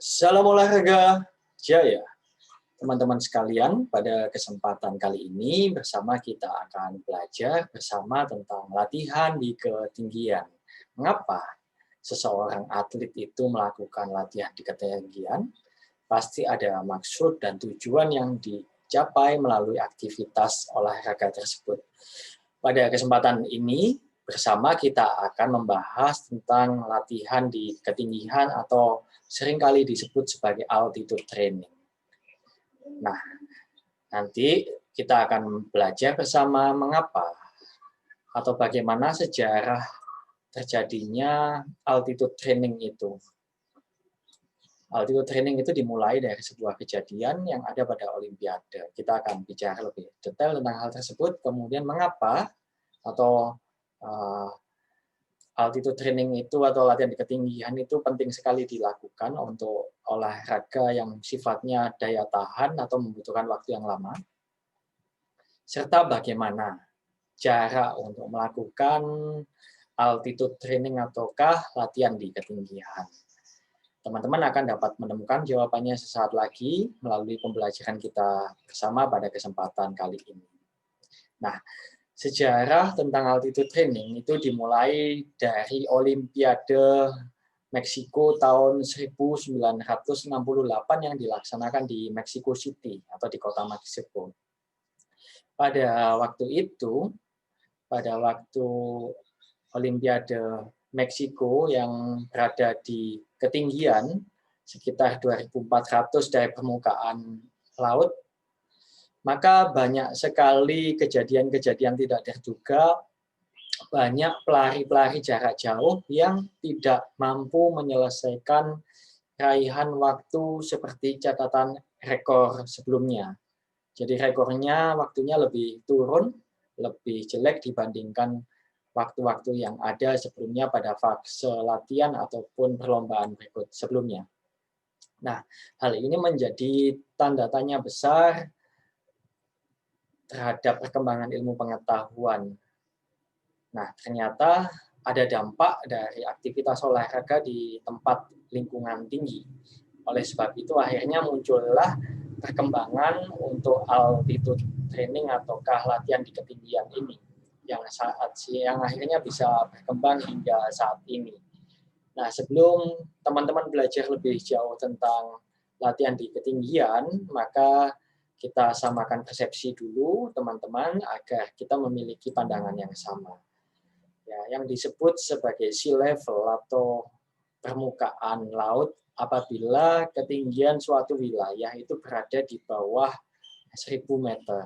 Salam olahraga jaya. Teman-teman sekalian, pada kesempatan kali ini bersama kita akan belajar bersama tentang latihan di ketinggian. Mengapa seseorang atlet itu melakukan latihan di ketinggian? Pasti ada maksud dan tujuan yang dicapai melalui aktivitas olahraga tersebut. Pada kesempatan ini, bersama kita akan membahas tentang latihan di ketinggian atau seringkali disebut sebagai altitude training. Nah, nanti kita akan belajar bersama mengapa atau bagaimana sejarah terjadinya altitude training itu. Altitude training itu dimulai dari sebuah kejadian yang ada pada Olimpiade. Kita akan bicara lebih detail tentang hal tersebut, kemudian mengapa atau altitude training itu atau latihan di ketinggian itu penting sekali dilakukan untuk olahraga yang sifatnya daya tahan atau membutuhkan waktu yang lama, serta bagaimana cara untuk melakukan altitude training ataukah latihan di ketinggian. Teman-teman akan dapat menemukan jawabannya sesaat lagi melalui pembelajaran kita bersama pada kesempatan kali ini. Nah, sejarah tentang altitude training itu dimulai dari Olimpiade Meksiko tahun 1968 yang dilaksanakan di Mexico City atau di kota Meksiko. Pada waktu itu, pada waktu Olimpiade Meksiko yang berada di ketinggian sekitar 2.400 dari permukaan laut, maka banyak sekali kejadian-kejadian tidak terduga, banyak pelari-pelari jarak jauh yang tidak mampu menyelesaikan raihan waktu seperti catatan rekor sebelumnya. Jadi rekornya waktunya lebih turun, lebih jelek dibandingkan waktu-waktu yang ada sebelumnya pada fase latihan ataupun perlombaan berikut sebelumnya. Nah, hal ini menjadi tanda tanya besar terhadap perkembangan ilmu pengetahuan. Nah, ternyata ada dampak dari aktivitas olahraga di tempat lingkungan tinggi. Oleh sebab itu, akhirnya muncullah perkembangan untuk altitude training ataukah latihan di ketinggian ini, yang akhirnya bisa berkembang hingga saat ini. Nah, sebelum teman-teman belajar lebih jauh tentang latihan di ketinggian, maka kita samakan persepsi dulu, teman-teman, agar kita memiliki pandangan yang sama. Ya, yang disebut sebagai sea level atau permukaan laut apabila ketinggian suatu wilayah itu berada di bawah 1.000 meter.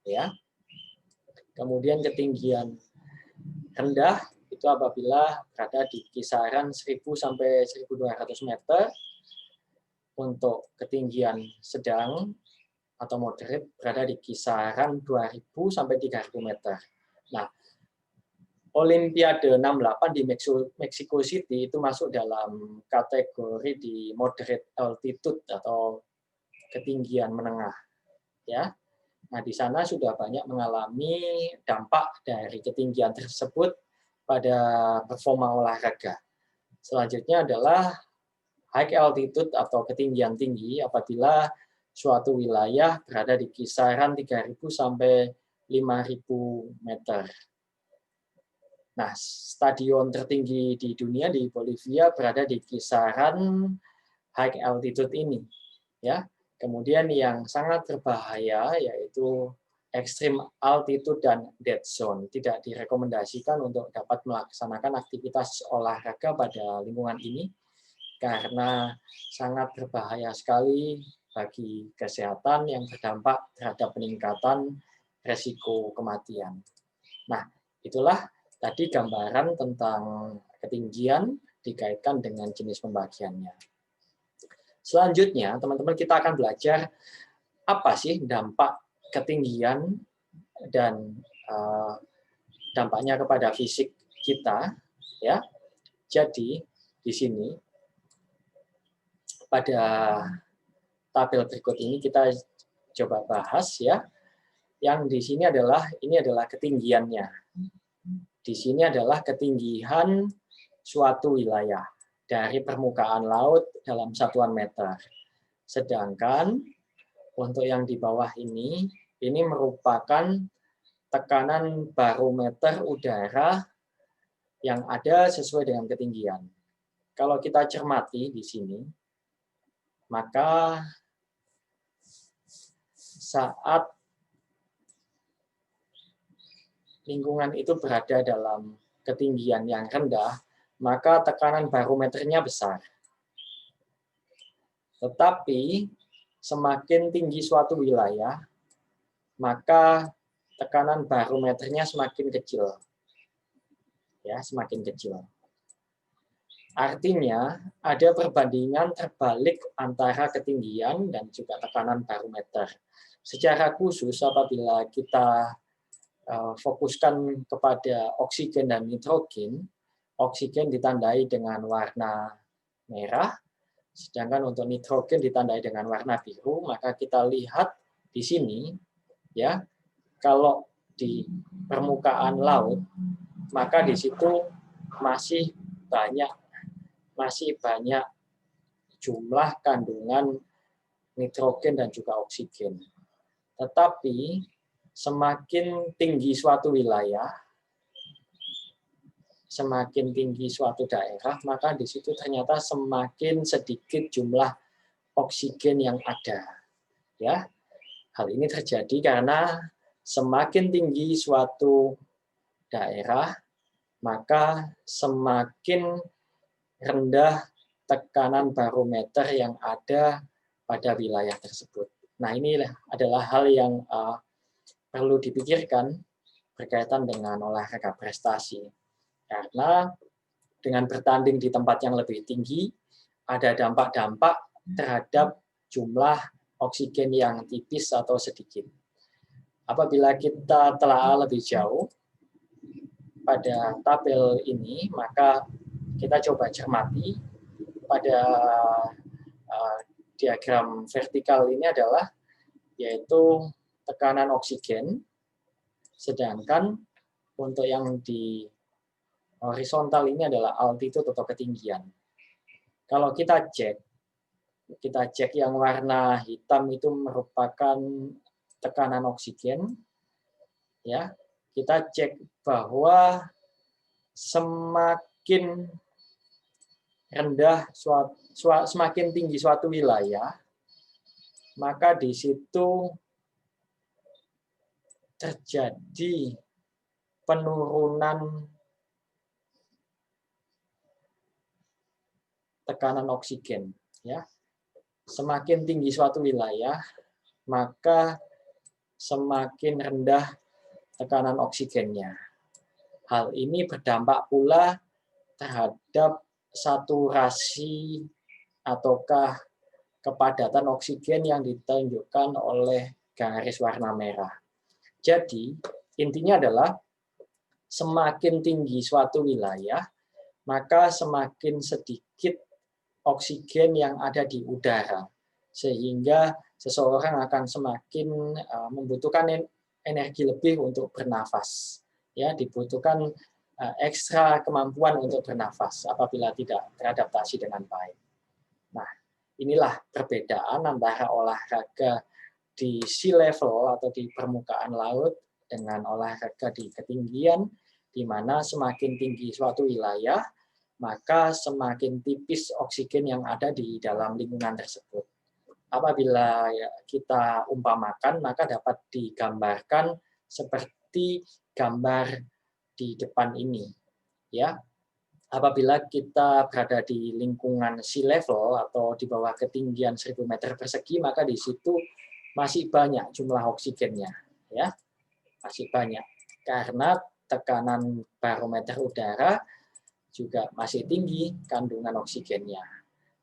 Ya. Kemudian ketinggian rendah itu apabila berada di kisaran 1.000 sampai 1.200 meter. Untuk ketinggian sedang atau moderate berada di kisaran 2.000 sampai 3.000 meter. Nah, Olimpiade 68 di Mexico City itu masuk dalam kategori di moderate altitude atau ketinggian menengah. Ya. Nah, di sana sudah banyak mengalami dampak dari ketinggian tersebut pada performa olahraga. Selanjutnya adalah high altitude atau ketinggian tinggi apabila suatu wilayah berada di kisaran 3.000 sampai 5.000 meter. Nah, stadion tertinggi di dunia di Bolivia berada di kisaran high altitude ini. Ya. Kemudian yang sangat berbahaya yaitu extreme altitude dan dead zone. Tidak direkomendasikan untuk dapat melaksanakan aktivitas olahraga pada lingkungan ini karena sangat berbahaya sekali bagi kesehatan yang berdampak terhadap peningkatan resiko kematian. Nah, itulah tadi gambaran tentang ketinggian dikaitkan dengan jenis pembagiannya. Selanjutnya, teman-teman kita akan belajar apa sih dampak ketinggian dan dampaknya kepada fisik kita, ya. Jadi di sini pada tabel berikut ini kita coba bahas ya. Yang di sini adalah ketinggiannya. Di sini adalah ketinggian suatu wilayah dari permukaan laut dalam satuan meter. Sedangkan untuk yang di bawah ini merupakan tekanan barometer udara yang ada sesuai dengan ketinggian. Kalau kita cermati di sini, maka saat lingkungan itu berada dalam ketinggian yang rendah, maka tekanan barometernya besar. Tetapi semakin tinggi suatu wilayah, maka tekanan barometernya semakin kecil. Ya, semakin kecil. Artinya, ada perbandingan terbalik antara ketinggian dan juga tekanan barometer. Secara khusus, apabila kita fokuskan kepada oksigen dan nitrogen, oksigen ditandai dengan warna merah, sedangkan untuk nitrogen ditandai dengan warna biru. Maka kita lihat di sini, ya, kalau di permukaan laut, maka di situ masih banyak jumlah kandungan nitrogen dan juga oksigen. Tetapi semakin tinggi suatu wilayah, semakin tinggi suatu daerah, maka di situ ternyata semakin sedikit jumlah oksigen yang ada. Ya, hal ini terjadi karena semakin tinggi suatu daerah, maka semakin rendah tekanan barometer yang ada pada wilayah tersebut. Nah, ini adalah hal yang perlu dipikirkan berkaitan dengan olahraga prestasi. Karena dengan bertanding di tempat yang lebih tinggi, ada dampak-dampak terhadap jumlah oksigen yang tipis atau sedikit. Apabila kita telah lebih jauh pada tabel ini, maka kita coba cermati pada diagram vertikal ini adalah yaitu tekanan oksigen, sedangkan untuk yang di horizontal ini adalah altitude atau ketinggian. Kalau kita cek yang warna hitam itu merupakan tekanan oksigen, ya. Kita cek bahwa semakin rendah semakin tinggi suatu wilayah, maka di situ terjadi penurunan tekanan oksigen, ya. Semakin tinggi suatu wilayah, maka semakin rendah tekanan oksigennya. Hal ini berdampak pula terhadap saturasi ataukah kepadatan oksigen yang ditunjukkan oleh garis warna merah. Jadi, intinya adalah semakin tinggi suatu wilayah, maka semakin sedikit oksigen yang ada di udara, sehingga seseorang akan semakin membutuhkan energi lebih untuk bernafas. Ya, dibutuhkan ekstra kemampuan untuk bernafas apabila tidak teradaptasi dengan baik. Nah, inilah perbedaan antara olahraga di sea level atau di permukaan laut dengan olahraga di ketinggian, di mana semakin tinggi suatu wilayah, maka semakin tipis oksigen yang ada di dalam lingkungan tersebut. Apabila kita umpamakan, maka dapat digambarkan seperti gambar di depan ini. Ya, apabila kita berada di lingkungan sea level atau di bawah ketinggian 1000 meter persegi, maka di situ masih banyak jumlah oksigennya. Ya, masih banyak. Karena tekanan barometer udara juga masih tinggi kandungan oksigennya.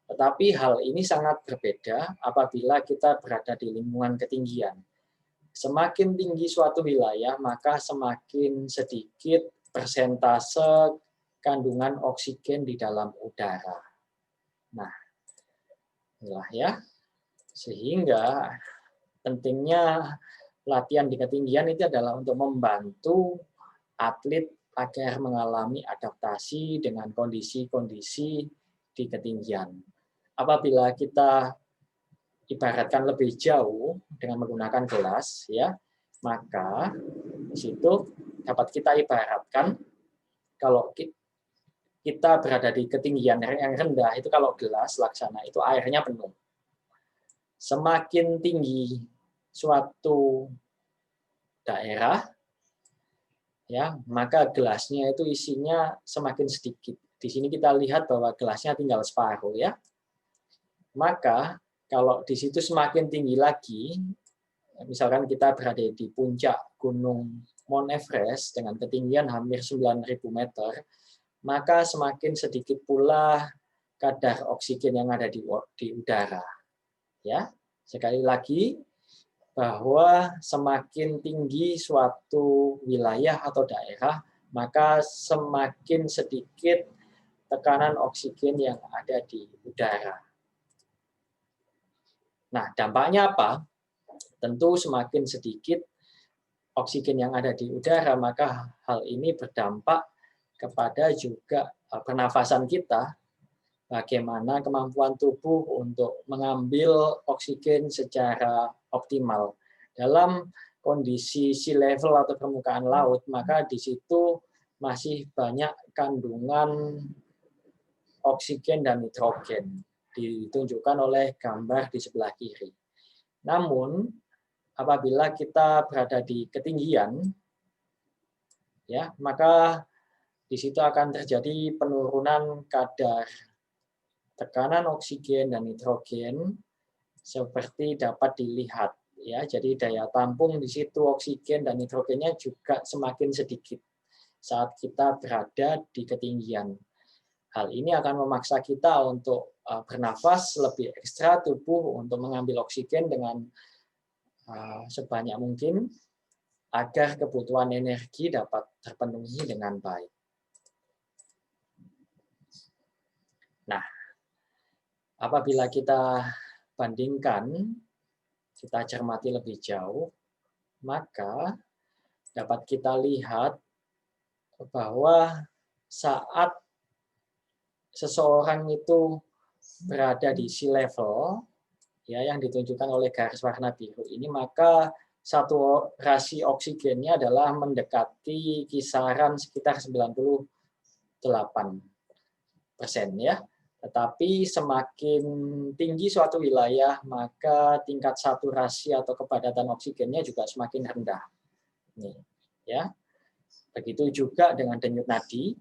Tetapi hal ini sangat berbeda apabila kita berada di lingkungan ketinggian. Semakin tinggi suatu wilayah, maka semakin sedikit persentase kandungan oksigen di dalam udara. Nah, inilah ya. Sehingga pentingnya latihan di ketinggian itu adalah untuk membantu atlet agar mengalami adaptasi dengan kondisi-kondisi di ketinggian. Apabila kita ibaratkan lebih jauh dengan menggunakan gelas, ya, maka di situ dapat kita ibaratkan kalau kita berada di ketinggian yang rendah itu kalau gelas laksana itu airnya penuh. Semakin tinggi suatu daerah, ya, maka gelasnya itu isinya semakin sedikit. Di sini kita lihat bahwa gelasnya tinggal separuh, ya. Maka kalau di situ semakin tinggi lagi, misalkan kita berada di puncak Gunung Mount Everest dengan ketinggian hampir 9.000 meter, maka semakin sedikit pula kadar oksigen yang ada di udara. Ya, sekali lagi bahwa semakin tinggi suatu wilayah atau daerah, maka semakin sedikit tekanan oksigen yang ada di udara. Nah, dampaknya apa? Tentu semakin sedikit oksigen yang ada di udara, maka hal ini berdampak kepada juga pernafasan kita, bagaimana kemampuan tubuh untuk mengambil oksigen secara optimal. Dalam kondisi sea level atau permukaan laut, maka di situ masih banyak kandungan oksigen dan nitrogen, ditunjukkan oleh gambar di sebelah kiri. Namun, apabila kita berada di ketinggian, ya, maka di situ akan terjadi penurunan kadar tekanan oksigen dan nitrogen seperti dapat dilihat, ya. Jadi daya tampung di situ oksigen dan nitrogennya juga semakin sedikit saat kita berada di ketinggian. Hal ini akan memaksa kita untuk bernafas lebih ekstra tubuh untuk mengambil oksigen dengan sebanyak mungkin agar kebutuhan energi dapat terpenuhi dengan baik. Nah, apabila kita bandingkan, kita cermati lebih jauh, maka dapat kita lihat bahwa saat seseorang itu berada di sea level, ya, yang ditunjukkan oleh garis warna biru ini, maka saturasi oksigennya adalah mendekati kisaran sekitar 98%, ya. Tetapi semakin tinggi suatu wilayah, maka tingkat saturasi atau kepadatan oksigennya juga semakin rendah. Nih, ya. Begitu juga dengan denyut nadi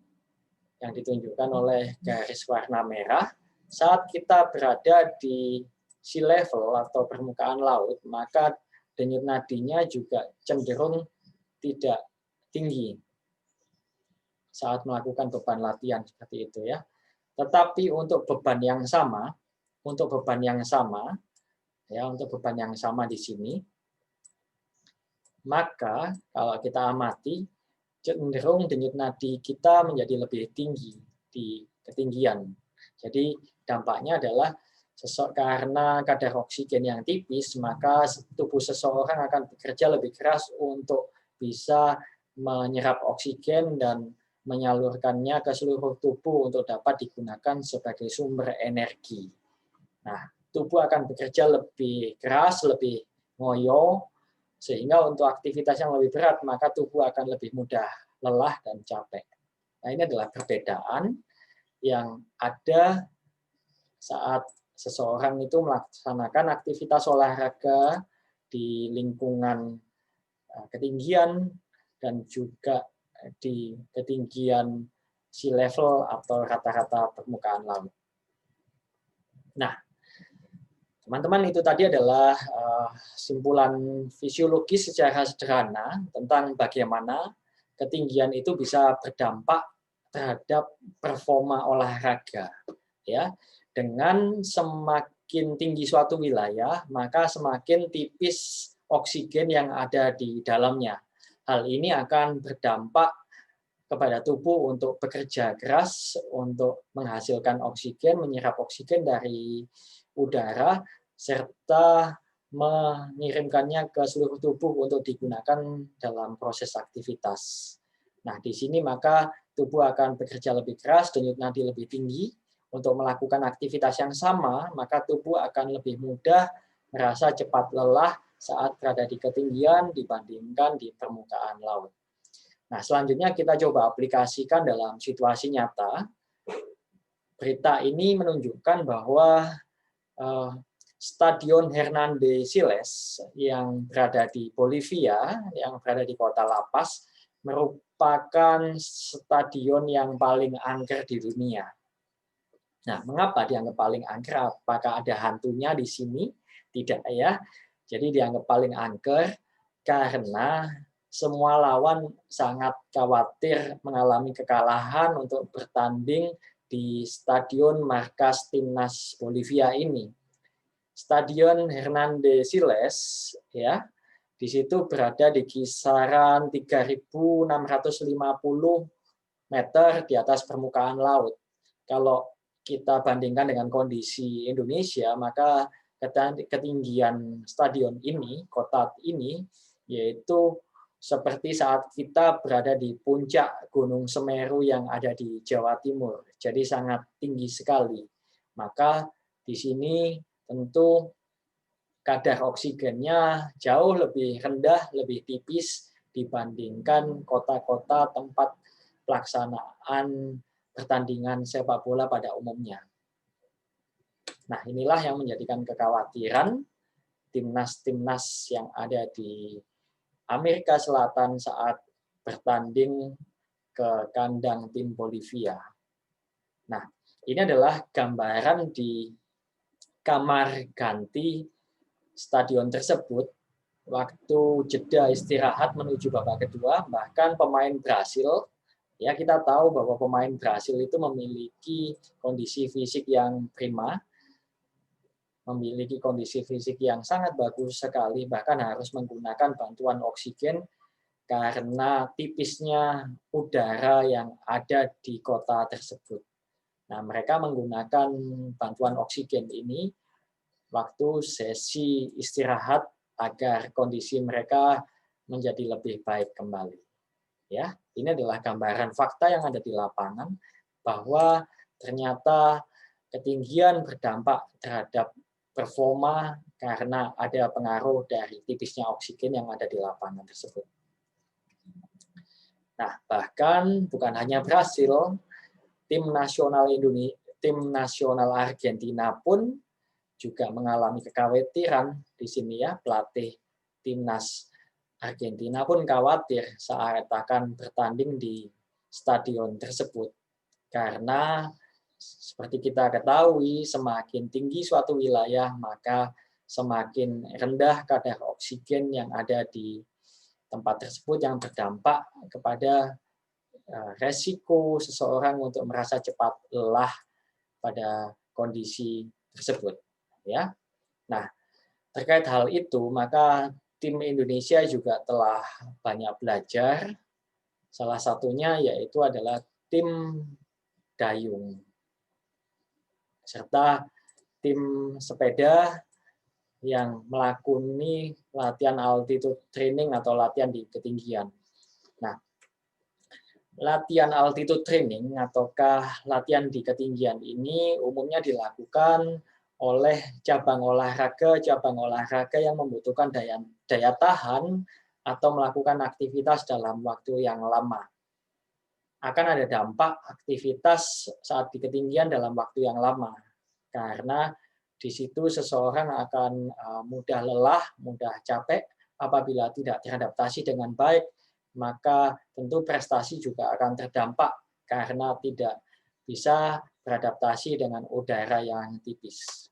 yang ditunjukkan oleh garis warna merah. Saat kita berada di sea level atau permukaan laut, maka denyut nadinya juga cenderung tidak tinggi saat melakukan beban latihan seperti itu, ya. Tetapi untuk beban yang sama di sini, maka kalau kita amati cenderung denyut nadi kita menjadi lebih tinggi di ketinggian. Jadi dampaknya adalah karena kadar oksigen yang tipis, maka tubuh seseorang akan bekerja lebih keras untuk bisa menyerap oksigen dan menyalurkannya ke seluruh tubuh untuk dapat digunakan sebagai sumber energi. Nah, tubuh akan bekerja lebih keras, lebih ngoyo, sehingga untuk aktivitas yang lebih berat, maka tubuh akan lebih mudah lelah dan capek. Nah, ini adalah perbedaan yang ada saat seseorang itu melaksanakan aktivitas olahraga di lingkungan ketinggian dan juga di ketinggian sea level atau rata-rata permukaan laut. Nah, teman-teman, itu tadi adalah simpulan fisiologis secara sederhana tentang bagaimana ketinggian itu bisa berdampak terhadap performa olahraga. Ya, dengan semakin tinggi suatu wilayah, maka semakin tipis oksigen yang ada di dalamnya. Hal ini akan berdampak kepada tubuh untuk bekerja keras untuk menghasilkan oksigen, menyerap oksigen dari udara, serta mengirimkannya ke seluruh tubuh untuk digunakan dalam proses aktivitas. Nah, di sini maka tubuh akan bekerja lebih keras, denyut nadi lebih tinggi untuk melakukan aktivitas yang sama, maka tubuh akan lebih mudah merasa cepat lelah saat berada di ketinggian dibandingkan di permukaan laut. Nah, selanjutnya kita coba aplikasikan dalam situasi nyata. Berita ini menunjukkan bahwa Stadion Hernando Siles yang berada di Bolivia, yang berada di kota La Paz, merupakan stadion yang paling angker di dunia. Nah, mengapa dianggap paling angker? Apakah ada hantunya di sini? Tidak ya. Jadi dianggap paling angker karena semua lawan sangat khawatir mengalami kekalahan untuk bertanding di stadion markas timnas Bolivia ini. Stadion Hernando Siles ya, di situ berada di kisaran 3.650 meter di atas permukaan laut. Kalau kita bandingkan dengan kondisi Indonesia, maka ketinggian stadion ini, kota ini, yaitu seperti saat kita berada di puncak Gunung Semeru yang ada di Jawa Timur. Jadi sangat tinggi sekali. Maka di sini tentu kadar oksigennya jauh lebih rendah, lebih tipis dibandingkan kota-kota tempat pelaksanaan pertandingan sepak bola pada umumnya. Nah, inilah yang menjadikan kekhawatiran timnas-timnas yang ada di Amerika Selatan saat bertanding ke kandang tim Bolivia. Nah, ini adalah gambaran di kamar ganti stadion tersebut waktu jeda istirahat menuju babak kedua. Bahkan pemain Brasil, ya kita tahu bahwa pemain Brasil itu memiliki kondisi fisik yang prima, memiliki kondisi fisik yang sangat bagus sekali, bahkan harus menggunakan bantuan oksigen karena tipisnya udara yang ada di kota tersebut. Nah, mereka menggunakan bantuan oksigen ini waktu sesi istirahat agar kondisi mereka menjadi lebih baik kembali. Ya, ini adalah gambaran fakta yang ada di lapangan bahwa ternyata ketinggian berdampak terhadap performa karena ada pengaruh dari tipisnya oksigen yang ada di lapangan tersebut. Nah, bahkan bukan hanya Brasil, tim nasional Argentina pun juga mengalami kekhawatiran di sini ya. Pelatih timnas Argentina pun khawatir saat akan bertanding di stadion tersebut karena seperti kita ketahui semakin tinggi suatu wilayah maka semakin rendah kadar oksigen yang ada di tempat tersebut yang berdampak kepada resiko seseorang untuk merasa cepat lelah pada kondisi tersebut. Ya, nah terkait hal itu maka tim Indonesia juga telah banyak belajar. Salah satunya yaitu adalah tim dayung serta tim sepeda yang melakoni latihan altitude training atau latihan di ketinggian. Nah, latihan altitude training ataukah latihan di ketinggian ini umumnya dilakukan oleh cabang olahraga yang membutuhkan daya tahan atau melakukan aktivitas dalam waktu yang lama. Akan ada dampak aktivitas saat di ketinggian dalam waktu yang lama karena di situ seseorang akan mudah lelah, mudah capek apabila tidak teradaptasi dengan baik. Maka tentu prestasi juga akan terdampak karena tidak bisa beradaptasi dengan udara yang tipis.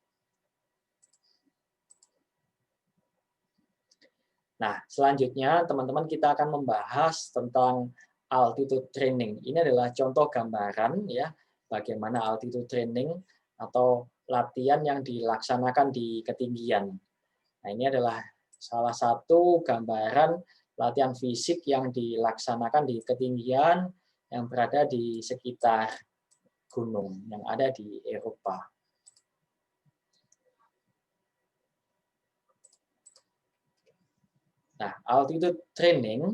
Nah, selanjutnya teman-teman kita akan membahas tentang altitude training. Ini adalah contoh gambaran ya bagaimana altitude training atau latihan yang dilaksanakan di ketinggian. Nah, ini adalah salah satu gambaran latihan fisik yang dilaksanakan di ketinggian yang berada di sekitar gunung yang ada di Eropa. Nah, altitude training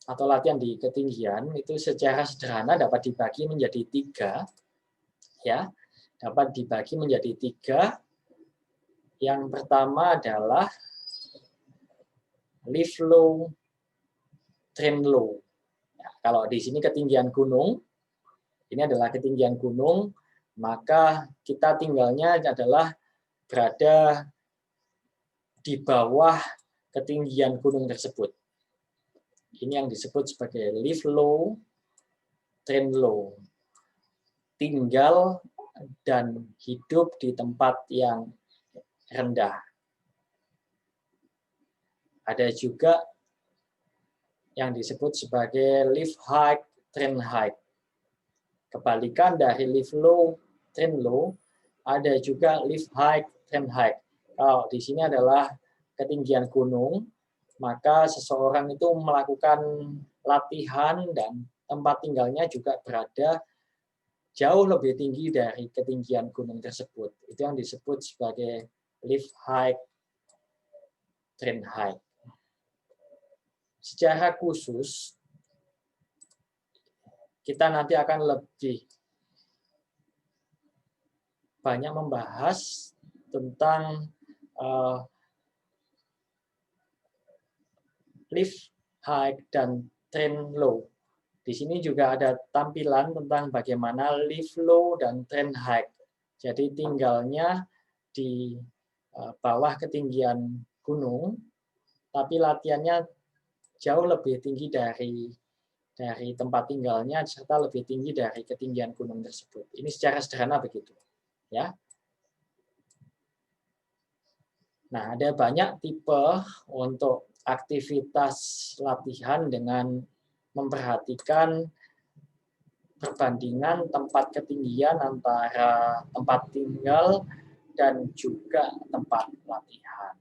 atau latihan di ketinggian itu secara sederhana dapat dibagi menjadi 3, ya. dapat dibagi menjadi 3. Yang pertama adalah lift low, trend low. Ya, kalau di sini ketinggian gunung, ini adalah ketinggian gunung, maka kita tinggalnya adalah berada di bawah ketinggian gunung tersebut. Ini yang disebut sebagai lift low, trend low. Tinggal dan hidup di tempat yang rendah. Ada juga yang disebut sebagai lift high, trend high. Kebalikan dari lift low, trend low, ada juga lift high, trend high. Kalau di sini adalah ketinggian gunung, maka seseorang itu melakukan latihan dan tempat tinggalnya juga berada jauh lebih tinggi dari ketinggian gunung tersebut. Itu yang disebut sebagai lift high, trend high. Secara khusus, kita nanti akan lebih banyak membahas tentang lift high dan trend low. Di sini juga ada tampilan tentang bagaimana lift low dan trend high. Jadi tinggalnya di bawah ketinggian gunung, tapi latihannya jauh lebih tinggi dari tempat tinggalnya serta lebih tinggi dari ketinggian gunung tersebut. Ini secara sederhana begitu, ya. Nah, ada banyak tipe untuk aktivitas latihan dengan memperhatikan perbandingan tempat ketinggian antara tempat tinggal dan juga tempat latihan,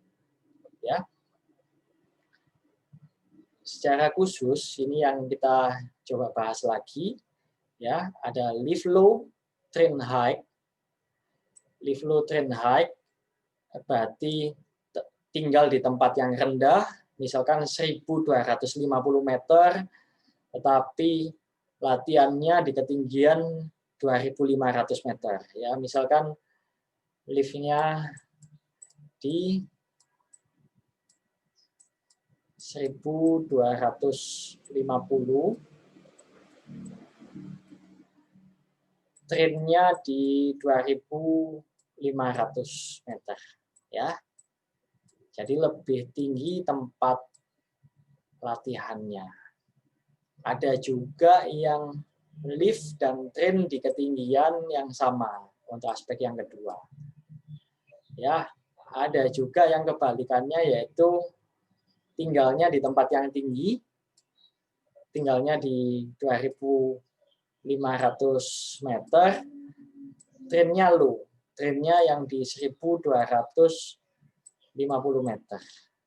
ya. Secara khusus ini yang kita coba bahas lagi, ya. Ada lift low, trend high. Lift low, trend high berarti tinggal di tempat yang rendah, misalkan 1.250 meter, tetapi latihannya di ketinggian 2.500 meter. Ya, misalkan liftnya di 1.250, trainnya di 2.500 meter, ya. Jadi lebih tinggi tempat latihannya. Ada juga yang lift dan train di ketinggian yang sama untuk aspek yang kedua. Ya, ada juga yang kebalikannya yaitu tinggalnya di tempat yang tinggi, tinggalnya di 2.500 meter, trainnya low, trainnya yang di 1.250 meter.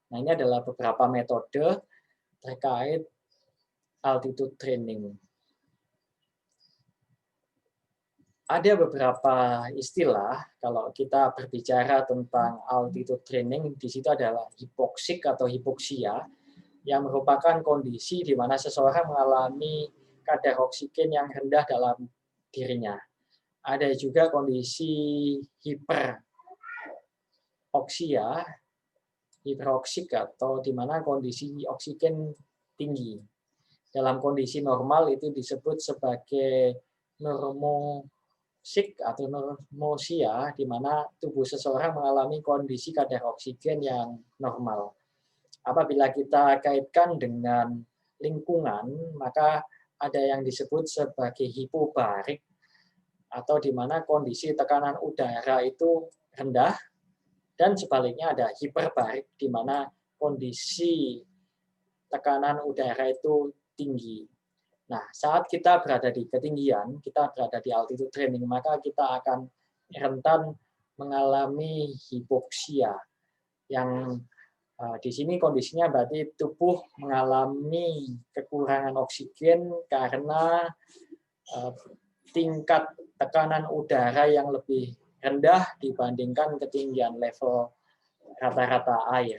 Nah, ini adalah beberapa metode terkait altitude training. Ada beberapa istilah kalau kita berbicara tentang altitude training, di situ adalah hipoksik atau hipoksia, yang merupakan kondisi di mana seseorang mengalami kadar oksigen yang rendah dalam dirinya. Ada juga kondisi hiperoksia, hiperoksik atau di mana kondisi oksigen tinggi. Dalam kondisi normal itu disebut sebagai normosik atau normosia, di mana tubuh seseorang mengalami kondisi kadar oksigen yang normal. Apabila kita kaitkan dengan lingkungan, maka ada yang disebut sebagai hipobarik, atau di mana kondisi tekanan udara itu rendah, dan sebaliknya ada hiperbarik, di mana kondisi tekanan udara itu tinggi. Nah, saat kita berada di ketinggian, kita berada di altitude training, maka kita akan rentan mengalami hipoksia. Yang di sini kondisinya berarti tubuh mengalami kekurangan oksigen karena tingkat tekanan udara yang lebih rendah dibandingkan ketinggian level rata-rata air.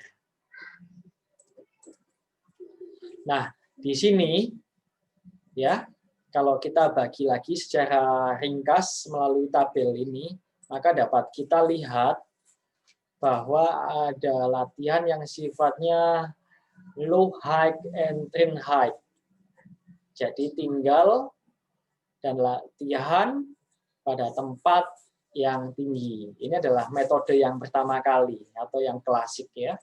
Nah, di sini ya kalau kita bagi lagi secara ringkas melalui tabel ini, maka dapat kita lihat bahwa ada latihan yang sifatnya low height and train height. Jadi tinggal dan latihan pada tempat yang tinggi. Ini adalah metode yang pertama kali atau yang klasik ya.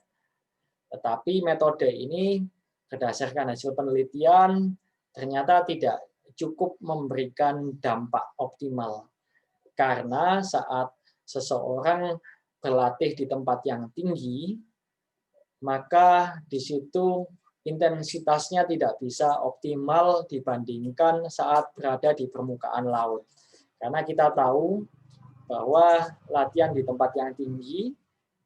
Tetapi metode ini berdasarkan hasil penelitian ternyata tidak cukup memberikan dampak optimal. Karena saat seseorang berlatih di tempat yang tinggi, maka di situ intensitasnya tidak bisa optimal dibandingkan saat berada di permukaan laut. Karena kita tahu bahwa latihan di tempat yang tinggi,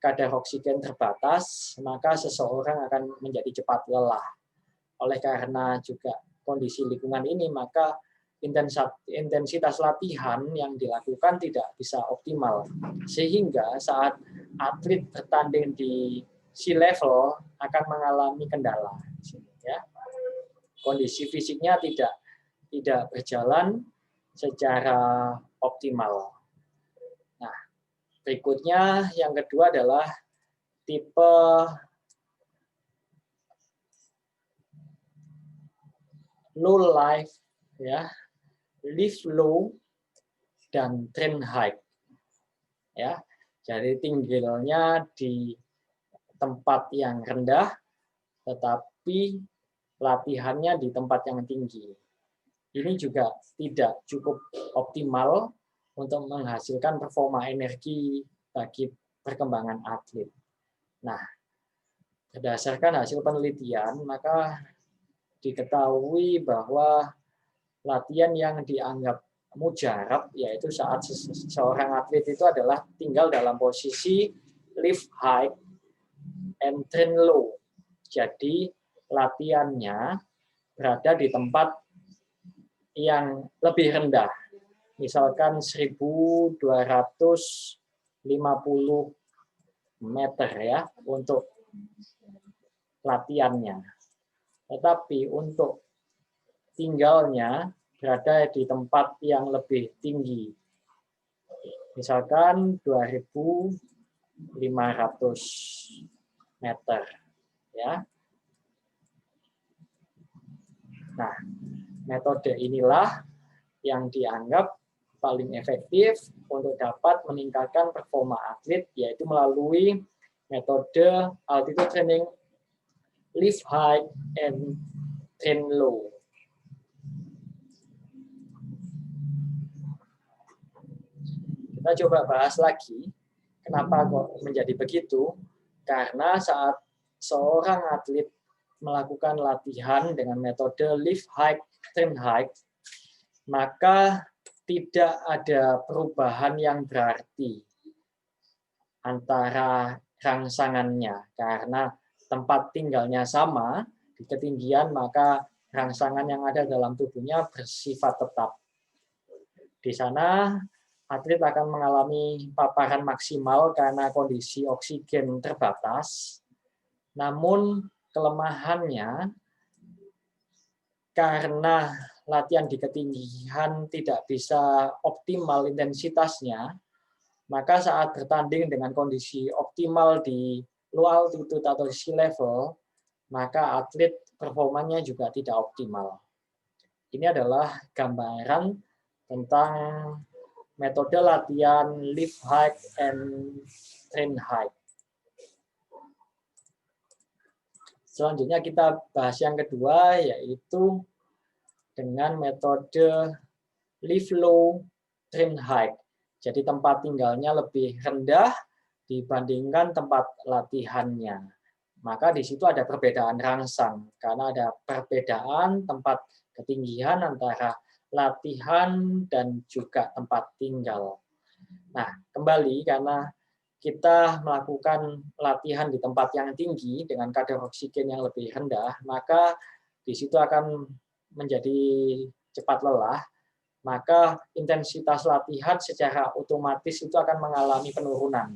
kadar oksigen terbatas, maka seseorang akan menjadi cepat lelah. Oleh karena juga kondisi lingkungan ini, maka intensitas latihan yang dilakukan tidak bisa optimal. Sehingga saat atlet bertanding di sea level akan mengalami kendala. Ya. Kondisi fisiknya tidak berjalan secara optimal. Nah, berikutnya yang kedua adalah tipe low life, ya, lift low dan train high. Ya, jadi tinggalnya di tempat yang rendah, tetapi latihannya di tempat yang tinggi. Ini juga tidak cukup optimal untuk menghasilkan performa energi bagi perkembangan atlet. Nah, berdasarkan hasil penelitian, maka diketahui bahwa latihan yang dianggap mujarab, yaitu saat seorang atlet itu adalah tinggal dalam posisi lift high and train low. Jadi latihannya berada di tempat yang lebih rendah, misalkan 1.250 meter ya untuk latihannya. Tetapi untuk tinggalnya berada di tempat yang lebih tinggi. Misalkan 2.500 meter ya. Nah, metode inilah yang dianggap paling efektif untuk dapat meningkatkan performa atlet, yaitu melalui metode altitude training lift high and train low. Kita coba bahas lagi, kenapa kok menjadi begitu? Karena saat seorang atlet melakukan latihan dengan metode lift high, train high, maka tidak ada perubahan yang berarti antara rangsangannya, karena tempat tinggalnya sama di ketinggian, maka rangsangan yang ada dalam tubuhnya bersifat tetap. Di sana atlet akan mengalami paparan maksimal karena kondisi oksigen terbatas. Namun kelemahannya karena latihan di ketinggian tidak bisa optimal intensitasnya, maka saat bertanding dengan kondisi optimal di low altitude atau sea level, maka atlet performanya juga tidak optimal. Ini adalah gambaran tentang metode latihan lift high and train high. Selanjutnya kita bahas yang kedua, yaitu dengan metode lift low, train high. Jadi tempat tinggalnya lebih rendah dibandingkan tempat latihannya. Maka di situ ada perbedaan rangsang, karena ada perbedaan tempat ketinggian antara latihan dan juga tempat tinggal. Nah, kembali karena kita melakukan latihan di tempat yang tinggi dengan kadar oksigen yang lebih rendah, maka di situ akan menjadi cepat lelah, maka intensitas latihan secara otomatis itu akan mengalami penurunan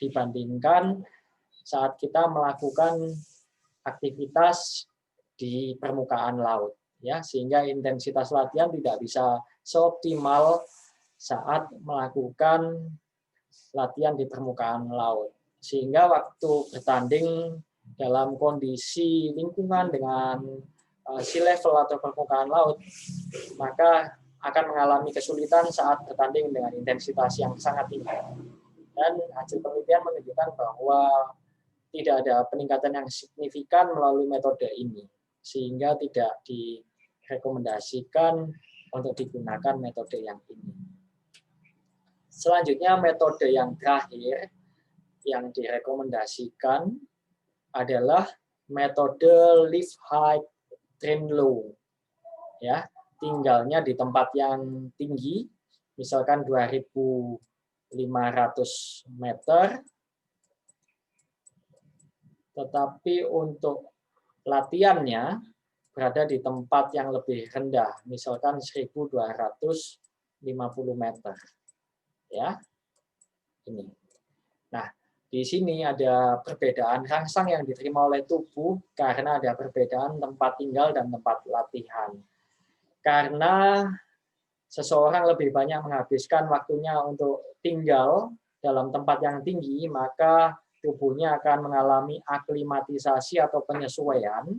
dibandingkan saat kita melakukan aktivitas di permukaan laut. ya, sehingga intensitas latihan tidak bisa seoptimal saat melakukan latihan di permukaan laut. Sehingga waktu bertanding dalam kondisi lingkungan dengan sea level atau permukaan laut, maka akan mengalami kesulitan saat bertanding dengan intensitas yang sangat tinggi. Dan hasil penelitian menunjukkan bahwa tidak ada peningkatan yang signifikan melalui metode ini, sehingga tidak direkomendasikan untuk digunakan metode yang ini. Selanjutnya, metode yang terakhir yang direkomendasikan adalah metode live high, train low. Ya, tinggalnya di tempat yang tinggi, misalkan 2.500 meter, tetapi untuk latihannya berada di tempat yang lebih rendah, misalkan 1.250 meter. Ya, ini. Nah, di sini ada perbedaan rangsang yang diterima oleh tubuh karena ada perbedaan tempat tinggal dan tempat latihan. Karena seseorang lebih banyak menghabiskan waktunya untuk tinggal dalam tempat yang tinggi, maka tubuhnya akan mengalami aklimatisasi atau penyesuaian,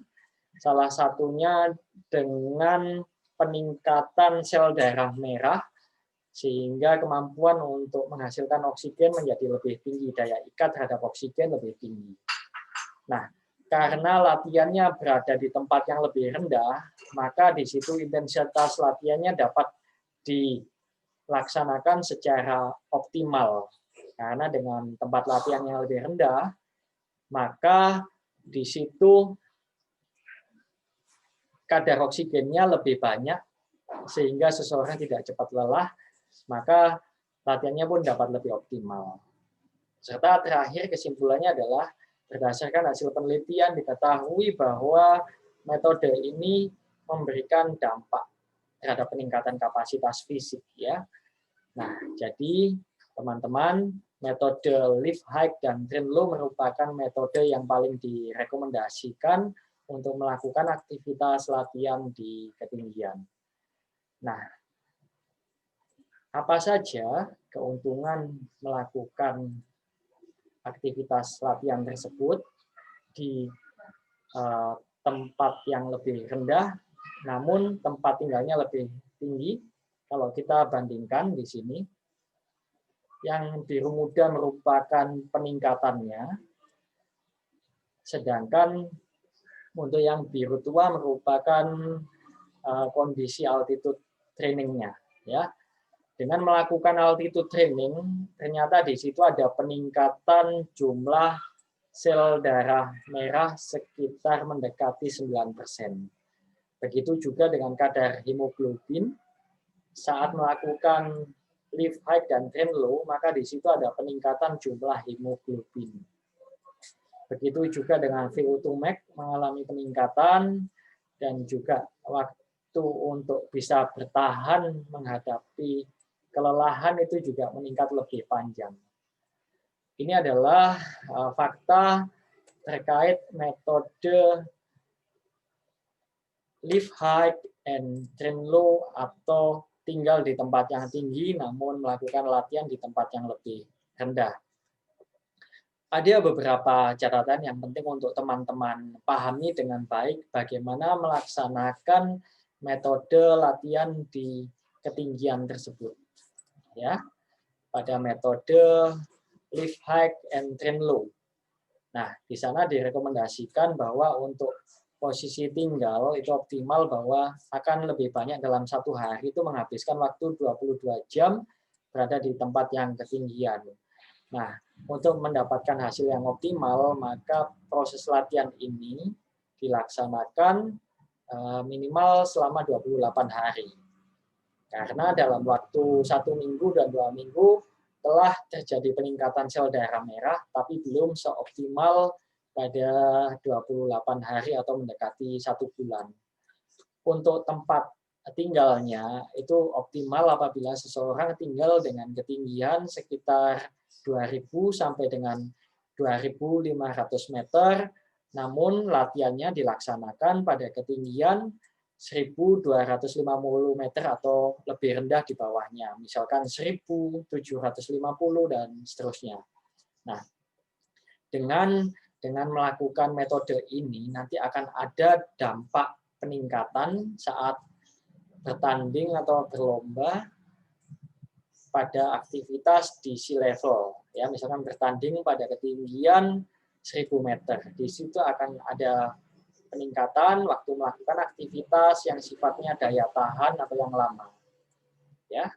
salah satunya dengan peningkatan sel darah merah, sehingga kemampuan untuk menghasilkan oksigen menjadi lebih tinggi, daya ikat terhadap oksigen lebih tinggi. Nah, karena latihannya berada di tempat yang lebih rendah, maka di situ intensitas latihannya dapat dilaksanakan secara optimal. Karena dengan tempat latihan yang lebih rendah, maka di situ kadar oksigennya lebih banyak, sehingga seseorang tidak cepat lelah, maka latihannya pun dapat lebih optimal. Serta terakhir kesimpulannya adalah, berdasarkan hasil penelitian diketahui bahwa metode ini memberikan dampak terhadap peningkatan kapasitas fisik. Ya. Nah, jadi teman-teman, metode live high dan train low merupakan metode yang paling direkomendasikan untuk melakukan aktivitas latihan di ketinggian. Nah, apa saja keuntungan melakukan aktivitas latihan tersebut di tempat yang lebih rendah, namun tempat tinggalnya lebih tinggi? Kalau kita bandingkan di sini, yang biru muda merupakan peningkatannya, sedangkan untuk yang biru tua merupakan kondisi altitude trainingnya. Ya, dengan melakukan altitude training, ternyata di situ ada peningkatan jumlah sel darah merah sekitar mendekati 9%. Begitu juga dengan kadar hemoglobin. Saat melakukan live high dan train low, maka di situ ada peningkatan jumlah hemoglobin. Begitu juga dengan VO2 max mengalami peningkatan, dan juga waktu untuk bisa bertahan menghadapi kelelahan itu juga meningkat lebih panjang. Ini adalah fakta terkait metode live high and train low atau tinggal di tempat yang tinggi namun melakukan latihan di tempat yang lebih rendah. Ada beberapa catatan yang penting untuk teman-teman pahami dengan baik bagaimana melaksanakan metode latihan di ketinggian tersebut. Ya, pada metode live high and train low. Nah, di sana direkomendasikan bahwa untuk posisi tinggal itu optimal bahwa akan lebih banyak dalam satu hari itu menghabiskan waktu 22 jam berada di tempat yang ketinggian. Nah, untuk mendapatkan hasil yang optimal, maka proses latihan ini dilaksanakan minimal selama 28 hari. Karena dalam waktu 1 minggu dan 2 minggu telah terjadi peningkatan sel darah merah, tapi belum seoptimal pada 28 hari atau mendekati 1 bulan. Untuk tempat tinggalnya itu optimal apabila seseorang tinggal dengan ketinggian sekitar 2.000 sampai dengan 2.500 meter, namun latihannya dilaksanakan pada ketinggian 1.250 meter atau lebih rendah di bawahnya, misalkan 1.750 dan seterusnya. Nah, dengan melakukan metode ini nanti akan ada dampak peningkatan saat bertanding atau berlomba pada aktivitas di sea level. Ya, misalkan bertanding pada ketinggian 1.000 meter. Di situ akan ada peningkatan waktu melakukan aktivitas yang sifatnya daya tahan atau yang lama. Ya,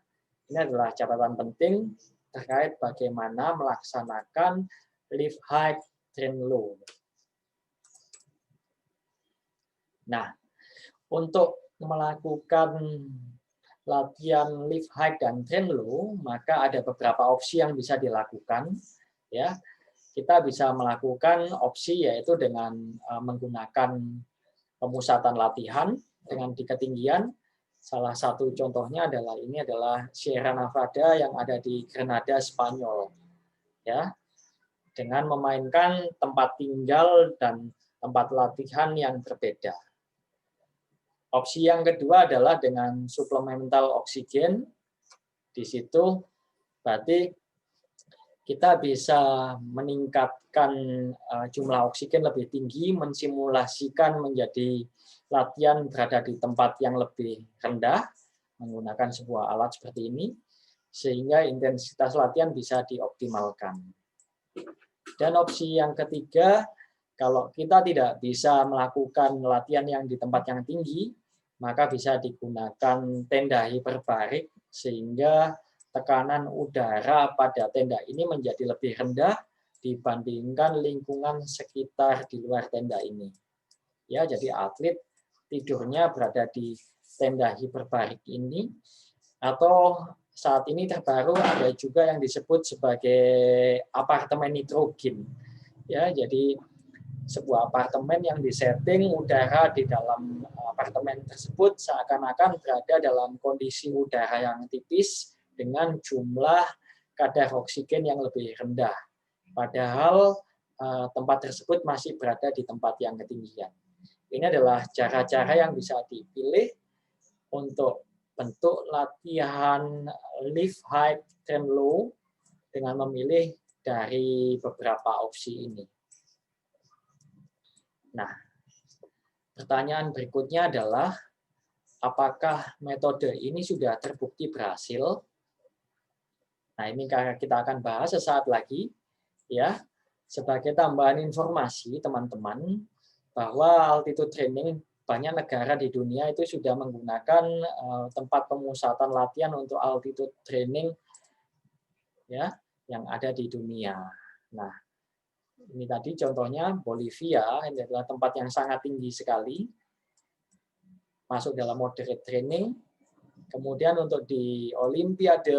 ini adalah catatan penting terkait bagaimana melaksanakan lift high, train low. Nah, untuk melakukan latihan lift high dan train low, maka ada beberapa opsi yang bisa dilakukan. Ya, kita bisa melakukan opsi yaitu dengan menggunakan pemusatan latihan dengan di ketinggian. Salah satu contohnya adalah Sierra Nevada yang ada di Grenada, Spanyol. Ya, dengan memainkan tempat tinggal dan tempat latihan yang berbeda. Opsi yang kedua adalah dengan supplemental oksigen. Di situ berarti kita bisa meningkatkan jumlah oksigen lebih tinggi, mensimulasikan menjadi latihan berada di tempat yang lebih rendah, menggunakan sebuah alat seperti ini, sehingga intensitas latihan bisa dioptimalkan. Dan opsi yang ketiga, kalau kita tidak bisa melakukan latihan yang di tempat yang tinggi, maka bisa digunakan tenda hiperbarik, sehingga tekanan udara pada tenda ini menjadi lebih rendah dibandingkan lingkungan sekitar di luar tenda ini. Ya, jadi atlet tidurnya berada di tenda hiperbarik ini, atau saat ini terbaru ada juga yang disebut sebagai apartemen nitrogen. Ya, jadi sebuah apartemen yang disetting udara di dalam apartemen tersebut seakan-akan berada dalam kondisi udara yang tipis dengan jumlah kadar oksigen yang lebih rendah. Padahal tempat tersebut masih berada di tempat yang ketinggian. Ini adalah cara-cara yang bisa dipilih untuk bentuk latihan lift high, train low dengan memilih dari beberapa opsi ini. Nah, pertanyaan berikutnya adalah apakah metode ini sudah terbukti berhasil? Nah, ini kita akan bahas sesaat lagi, ya. Sebagai tambahan informasi, teman-teman, bahwa altitude training banyak negara di dunia itu sudah menggunakan tempat pemusatan latihan untuk altitude training, ya, yang ada di dunia. Nah, ini tadi contohnya Bolivia, ini adalah tempat yang sangat tinggi sekali, masuk dalam moderate training. Kemudian untuk di Olimpiade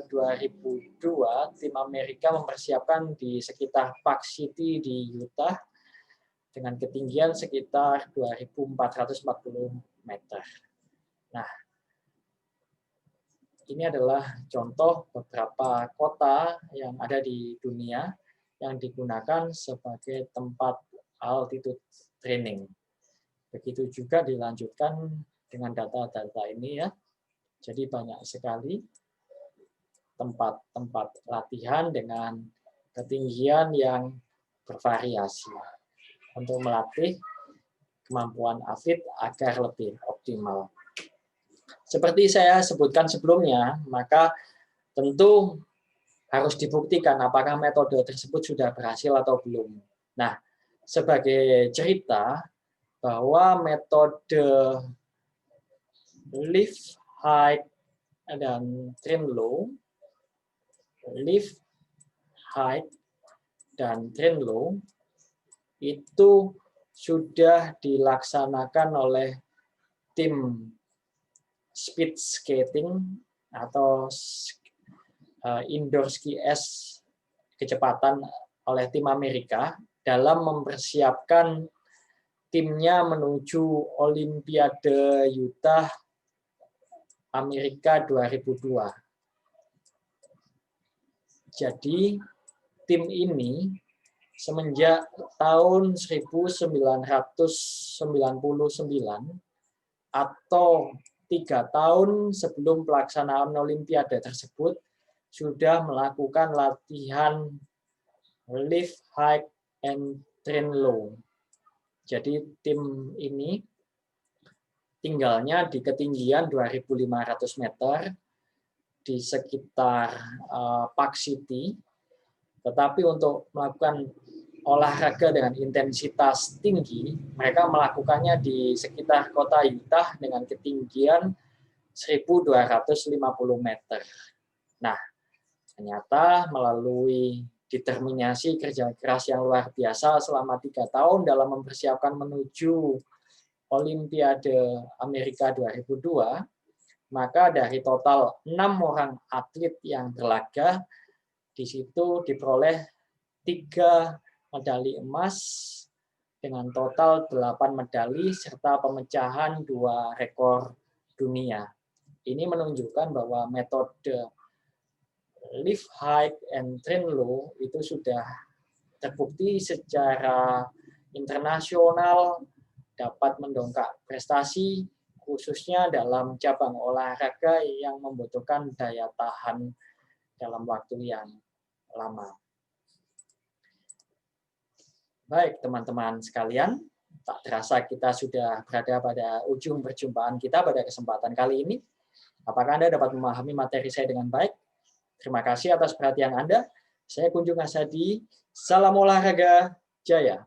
2002, tim Amerika mempersiapkan di sekitar Park City di Utah dengan ketinggian sekitar 2.440 meter. Nah, ini adalah contoh beberapa kota yang ada di dunia yang digunakan sebagai tempat altitude training. Begitu juga dilanjutkan dengan data-data ini, ya. Jadi banyak sekali tempat-tempat latihan dengan ketinggian yang bervariasi untuk melatih kemampuan atlet agar lebih optimal. Seperti saya sebutkan sebelumnya, maka tentu harus dibuktikan apakah metode tersebut sudah berhasil atau belum. Nah, sebagai cerita bahwa metode lift high dan train low, lift high dan train low itu sudah dilaksanakan oleh tim speed skating atau indoor ski es kecepatan oleh tim Amerika dalam mempersiapkan timnya menuju Olimpiade Utah Amerika 2002. Jadi tim ini semenjak tahun 1999 atau 3 tahun sebelum pelaksanaan Olimpiade tersebut sudah melakukan latihan lift high and train low. Jadi tim ini tinggalnya di ketinggian 2.500 meter di sekitar Park City, tetapi untuk melakukan olahraga dengan intensitas tinggi, mereka melakukannya di sekitar kota Utah dengan ketinggian 1.250 meter. Nah, ternyata melalui determinasi kerja keras yang luar biasa selama 3 tahun dalam mempersiapkan menuju Olimpiade Amerika 2002, maka dari total 6 orang atlet yang berlaga, di situ diperoleh 3 medali emas dengan total 8 medali serta pemecahan 2 rekor dunia. Ini menunjukkan bahwa metode lift high and train low itu sudah terbukti secara internasional dapat mendongkrak prestasi, khususnya dalam cabang olahraga yang membutuhkan daya tahan dalam waktu yang lama. Baik, teman-teman sekalian, tak terasa kita sudah berada pada ujung perjumpaan kita pada kesempatan kali ini. Apakah Anda dapat memahami materi saya dengan baik? Terima kasih atas perhatian Anda. Saya Kunjung Asadi. Salam olahraga, jaya.